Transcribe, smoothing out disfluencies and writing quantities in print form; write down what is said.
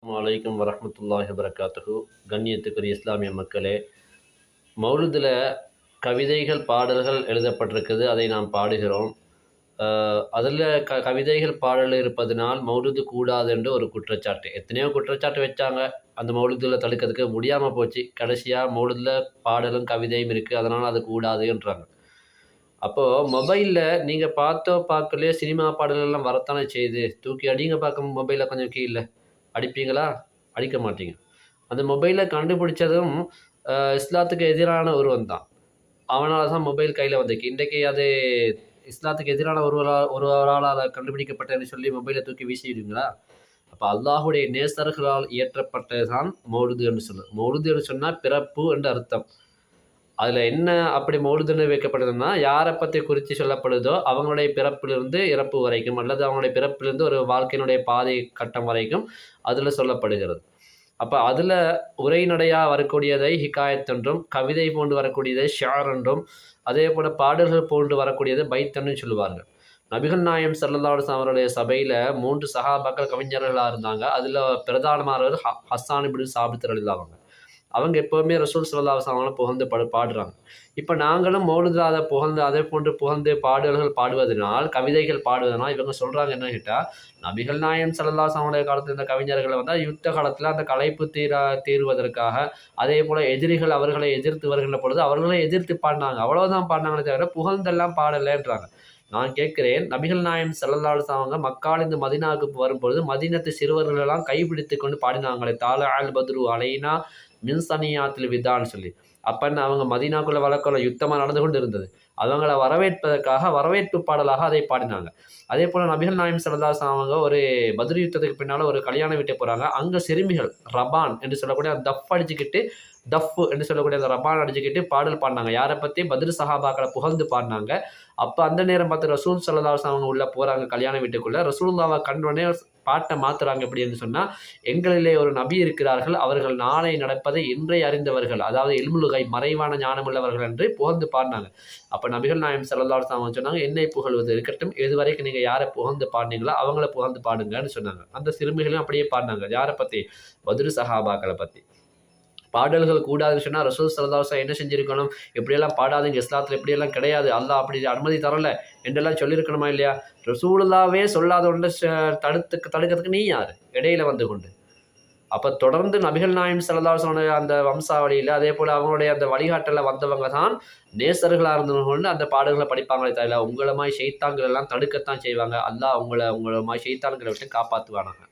அலைக்கும் வரஹ்மத்துல்லாஹி வபரகாத்துஹு. கண்ணியத்துக்குரிய இஸ்லாமிய மக்களே, மௌலுதில் கவிதைகள் பாடல்கள் எழுதப்பட்டிருக்குது, அதை நாம் பாடுகிறோம். அதில் கவிதைகள் பாடல் இருப்பதனால் மௌலுது கூடாது என்று ஒரு குற்றச்சாட்டு, எத்தனையோ குற்றச்சாட்டு வச்சாங்க. அந்த மௌலுதில் தடுக்கிறதுக்கு முடியாமல் போச்சு. கடைசியாக மௌலுதில் பாடலும் கவிதையும் இருக்குது, அதனால் அது கூடாதுன்றாங்க. அப்போது மொபைலில் நீங்கள் பார்க்கலையே சினிமா பாடல்கள்லாம் வரத்தானே செய்யுது. தூக்கி அடிங்க பார்க்க மொபைலில் கொஞ்சம் கீழே அடிப்பீங்களா? அடிக்க மாட்டீங்க. அந்த மொபைலை கண்டுபிடிச்சதும் இஸ்லாத்துக்கு எதிரான ஒருவன் தான். அவனால தான் மொபைல் கையில் வந்திருக்கு. இன்றைக்கு அது இஸ்லாத்துக்கு எதிரான ஒருவரால் கண்டுபிடிக்கப்பட்டதுன்னு சொல்லி மொபைலை தூக்கி வீசிடுவீங்களா? அப்போ அல்லாஹுடைய நேசர்களால் இயற்றப்பட்டது தான் மௌலுது என்று சொல்லுது. மௌலுது என்று சொன்னால் பிறப்பு என்று அர்த்தம். அதில் என்ன அப்படி மௌலுதுன்னு வைக்கப்பட்டதுன்னா, யாரை பற்றி குறித்து சொல்லப்படுதோ அவங்களுடைய பிறப்பிலிருந்து இறப்பு வரைக்கும், அல்லது அவங்களுடைய பிறப்பிலிருந்து ஒரு வாழ்க்கையினுடைய பாதை கட்டம் வரைக்கும் அதில் சொல்லப்படுகிறது. அப்போ அதில் உரைநடையாக வரக்கூடியதை ஹிகாயத் என்றும், கவிதை போன்று வரக்கூடியதை ஷியார் என்றும், அதே போல் பாடல்கள் போன்று வரக்கூடியதை பைத்தன்னு சொல்லுவார்கள். நபிகள் நாயம் ஸல்லல்லாஹு அலைஹி வஸல்லம் அவருடைய சபையில் 3 சஹாபாக்கள் கவிஞர்களாக இருந்தாங்க. அதில் பிரதானமானவர் ஹஸ்ஸான் இப்னு சாபித் ரலியல்லாஹு அன்ஹு. அவங்க எப்போவுமே ரசூல் ஸல்லல்லாஹு அலைஹி வஸல்லம் புகழ்ந்து பாடுறாங்க. இப்போ நாங்களும் மௌலுதில் அதை புகழ்ந்து அதே போன்று புகழ்ந்து பாடல்கள் பாடுவதனால், கவிதைகள் பாடுவதனால் இவங்க சொல்கிறாங்க என்ன கேட்டால், நபிகள் நாயகம் ஸல்லல்லாஹு அலைஹி வஸல்லம் காலத்தில் இந்த கவிஞர்களை வந்து யுத்த காலத்தில் அந்த களைப்பு தீர்வதற்காக, அதே போல் எதிரிகள் அவர்களை எதிர்த்து வருகின்ற பொழுது அவர்களை எதிர்த்து பாடினாங்க, அவ்வளோதான் பாடினாங்களே தவிர புகழ்ந்தெல்லாம் பாடலைன்றாங்க. நான் கேட்கிறேன், நபிகள் நாயகம் ஸல்லல்லாஹு அலைஹி வஸல்லம் அவங்க மக்காலிருந்து மதீனாவுக்கு வரும்பொழுது மதீனத்து சிறுவர்களெல்லாம் கைப்பிடித்து கொண்டு பாடினாங்களே, தால அல் பத்ரு அலைனா மின் சனியாத்தில் விதான்னு சொல்லி. அப்பன்னு அவங்க மதீனாக்குள்ளே வழக்கம் யுத்தமாக நடந்து கொண்டு இருந்தது. அவங்கள வரவேற்பதற்காக வரவேற்பு பாடலாக அதை பாடினாங்க. அதே போல் நபிகள் நாயகம் ஸல்லல்லாஹு அலைஹி வஸல்லம் அவங்க ஒரு பத்ர் யுத்தத்துக்கு பின்னால் ஒரு கல்யாண வீட்டுக்கு போகிறாங்க. அங்கே சிறுமிகள் ரபான் என்று சொல்லக்கூடிய அந்த தஃப் அடிச்சுக்கிட்டு, தஃப் என்று சொல்லக்கூடிய அந்த ரபான் அடிச்சுக்கிட்டு பாடல் பாடினாங்க. யாரை பற்றி? பத்ர் சஹாபாக்களை புகழ்ந்து பாடினாங்க. அப்போ அந்த நேரம் பார்த்து ரசூல் ஸல்லல்லாஹு அலைஹி வஸல்லம் அவங்க உள்ளே போகிறாங்க கல்யாண வீட்டுக்குள்ளே. ரசூலுல்லாஹ்வை கண்டோடனே பாட்டை மாற்றுறாங்க. எப்படின்னு சொன்னால், எங்களிலே ஒரு நபி இருக்கிறார்கள், அவர்கள் நாளை நடப்பதை இன்றை அறிந்தவர்கள், அதாவது இல்முல் கைப் மறைவான ஞானமுள்ளவர்கள் என்று புகழ்ந்து பாடினாங்க. அப்போ நபிகள் நாயகம் ஸல்லல்லாஹு அலைஹி வஸல்லம் சொன்னாங்க, என்னை புகழ்வது இருக்கட்டும், இது வரைக்கும் நீங்கள் யாரை புகழ்ந்து பாடினீங்களோ அவங்கள புகழ்ந்து பாடுங்கன்னு சொன்னாங்க. அந்த சிறுமிகளையும் அப்படியே பாடினாங்க. யாரை பற்றி? பத்ரு சஹாபாக்களை பற்றி. பாடல்கள் கூடாதுன்னு சொன்னால் ரசூல் ஸல்லல்லாஹு அலைஹி வஸல்லம் என்ன செஞ்சுருக்கணும்? இப்படியெல்லாம் பாடாதீங்க, இஸ்லாத்தில் இப்படியெல்லாம் கிடையாது, அல்லாஹ் அப்படி அனுமதி தரலை என்றெல்லாம் சொல்லியிருக்கணுமா இல்லையா? ரசூலுல்லாவே சொல்லாத ஒன்றை தடுக்கிறதுக்கு நீ யார் இடையில வந்து கொண்டு? அப்போ தொடர்ந்து நபிகள் நாயகம் ஸல்லல்லாஹு அலைஹி வஸல்லம் அந்த வம்சாவளியில், அதே போல் அவங்களுடைய அந்த வழிகாட்டலில் வந்தவங்க தான் நேசர்களாக இருந்தவங்க கொண்டு அந்த பாடல்களை படிப்பாங்களே தவிர, உங்களை மாதிரி ஷைத்தான்கள் எல்லாம் தடுக்கத்தான் செய்வாங்க. அல்லாஹ் உங்களை மாதிரி ஷைத்தான்களை விட்டு காப்பாற்றுவானாங்க.